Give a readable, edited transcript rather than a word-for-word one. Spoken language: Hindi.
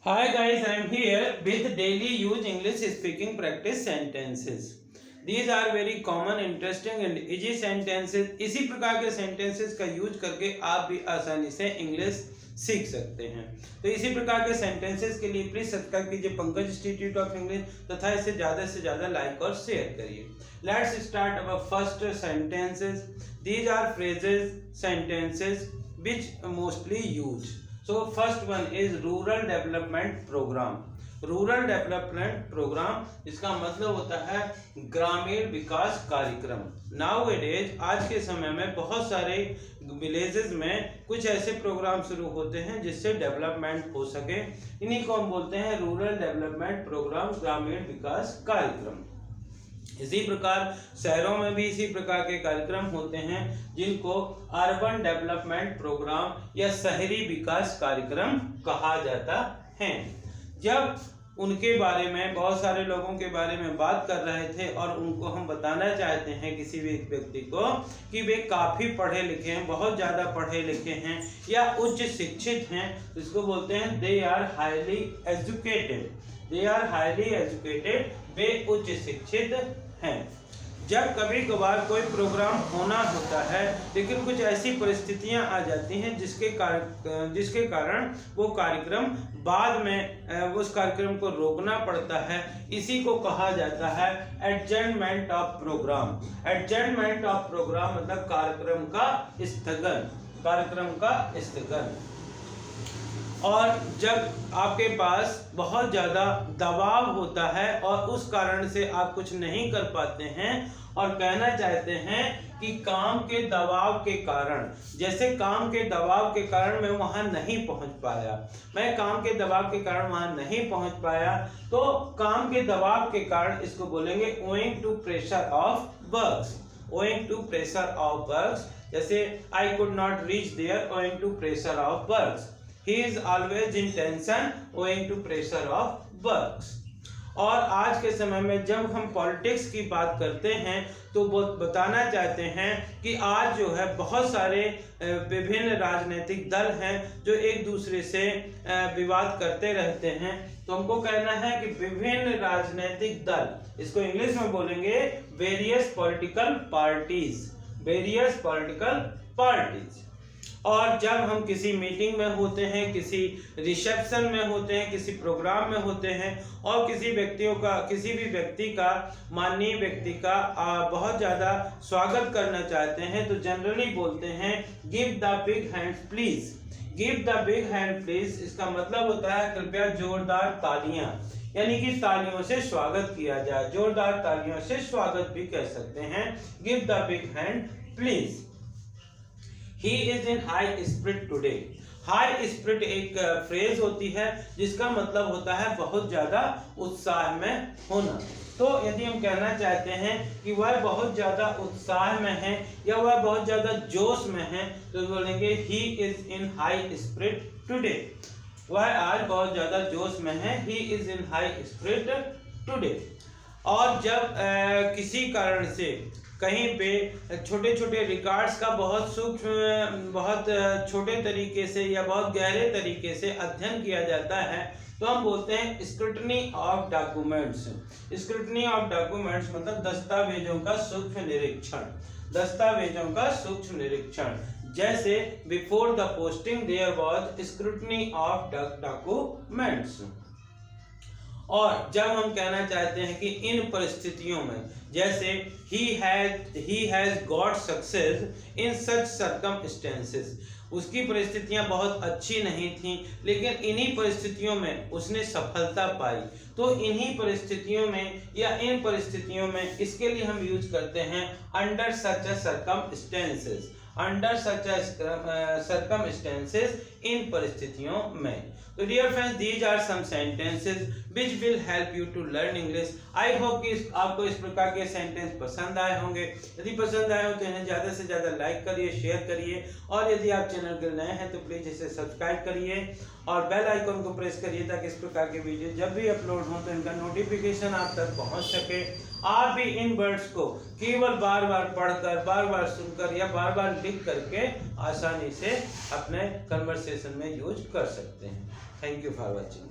Hi guys, I am here with daily use English speaking practice sentences. These are very common, interesting and easy sentences. इसी प्रकार के sentences का यूज करके आप भी आसानी से इंग्लिश सीख सकते हैं। तो इसी प्रकार के sentences के लिए प्लीज सब्सक्राइब कीजिए पंकज इंस्टीट्यूट ऑफ इंग्लिश तथा इसे ज़्यादा से ज़्यादा लाइक और शेयर करिए। Let's start our first sentences. These are phrases, sentences which mostly used. So first one is rural development program. Rural development programme इसका मतलब होता है ग्रामीण विकास कार्यक्रम। नाउ एडेज आज के समय में बहुत सारे विलेजेस में कुछ ऐसे प्रोग्राम शुरू होते हैं जिससे डेवलपमेंट हो सके, इन्हीं को हम बोलते हैं रूरल डेवलपमेंट प्रोग्राम, ग्रामीण विकास कार्यक्रम। इसी प्रकार शहरों में भी इसी प्रकार के कार्यक्रम होते हैं जिनको अर्बन डेवलपमेंट प्रोग्राम या शहरी विकास कार्यक्रम कहा जाता है। जब उनके बारे में बहुत सारे लोगों के बारे में बात कर रहे थे और उनको हम बताना चाहते हैं किसी भी व्यक्ति को कि वे काफ़ी पढ़े लिखे हैं, बहुत ज़्यादा पढ़े लिखे हैं या उच्च शिक्षित हैं, इसको बोलते हैं they are highly educated. They are highly educated, वे उच्च शिक्षित हैं। जब कभी कभार कोई प्रोग्राम होना होता है लेकिन कुछ ऐसी परिस्थितियां आ जाती हैं जिसके कारण वो कार्यक्रम बाद में उस कार्यक्रम को रोकना पड़ता है, इसी को कहा जाता है adjournment of programme. Adjournment of programme मतलब कार्यक्रम का स्थगन, कार्यक्रम का स्थगन। और जब आपके पास बहुत ज़्यादा दबाव होता है और उस कारण से आप कुछ नहीं कर पाते हैं और कहना चाहते हैं कि काम के दबाव के कारण, जैसे काम के दबाव के कारण मैं वहाँ नहीं पहुँच पाया, मैं काम के दबाव के कारण वहाँ नहीं पहुँच पाया, तो काम के दबाव के कारण इसको बोलेंगे owing to pressure of works। owing to pressure of works, जैसे I could not reach there owing to pressure of works। He is always in tension owing to pressure of works। और आज के समय में जब हम पॉलिटिक्स की बात करते हैं तो वो बताना चाहते हैं कि आज जो है बहुत सारे विभिन्न राजनीतिक दल हैं जो एक दूसरे से विवाद करते रहते हैं। तो हमको कहना है कि विभिन्न राजनीतिक दल, इसको इंग्लिश में बोलेंगे various political parties, various political parties. और जब हम किसी मीटिंग में होते हैं, किसी रिसेप्शन में होते हैं, किसी प्रोग्राम में होते हैं और किसी भी व्यक्ति का माननीय व्यक्ति का बहुत ज़्यादा स्वागत करना चाहते हैं तो जनरली बोलते हैं give the big hand please. Give the big hand please इसका मतलब होता है कृपया जोरदार तालियां, यानी कि तालियों से स्वागत किया जाए, जोरदार तालियों से स्वागत भी कह सकते हैं। Give the big hand please. He is in high spirit today। High spirit एक फ्रेज होती है जिसका मतलब होता है बहुत ज़्यादा उत्साह में होना। तो यदि हम कहना चाहते हैं कि वह बहुत ज़्यादा उत्साह में है या वह बहुत ज़्यादा जोश में है तो बोलेंगे he is in high spirit today। वह आज बहुत ज़्यादा जोश में है, he is in high spirit today। और जब किसी कारण से कहीं पे छोटे छोटे रिकॉर्ड्स का बहुत सूक्ष्म, बहुत छोटे तरीके से या बहुत गहरे तरीके से अध्ययन किया जाता है तो हम बोलते हैं scrutiny of documents. Scrutiny of documents मतलब दस्तावेजों का सूक्ष्म निरीक्षण, दस्तावेजों का सूक्ष्म निरीक्षण। जैसे before the posting there was scrutiny of documents. और जब हम कहना चाहते हैं कि इन परिस्थितियों में, जैसे he has got success in such circumstances, उसकी परिस्थितियां बहुत अच्छी नहीं थीं लेकिन इन्हीं परिस्थितियों में उसने सफलता पाई। तो इन्हीं परिस्थितियों में या इन परिस्थितियों में इसके लिए हम यूज करते हैं under such circumstances, under such circumstances, इन परिस्थितियों में। तो dear friends, these are some sentences which will help you to learn English. I hope कि आपको इस प्रकार के सेंटेंस पसंद आए होंगे। यदि पसंद आए हो तो इन्हें ज़्यादा से ज़्यादा लाइक करिए, शेयर करिए और यदि आप चैनल के नए हैं तो प्लीज़ इसे सब्सक्राइब करिए और बेल आइकन को प्रेस करिए ताकि इस प्रकार के वीडियो जब भी अपलोड हों तो इनका नोटिफिकेशन आप तक पहुंच सके। आप भी इन वर्ड्स को केवल बार बार पढ़कर, बार बार सुनकर या बार बार लिख करके आसानी से अपने कन्वर्सेशन में यूज कर सकते हैं। Thank you for watching.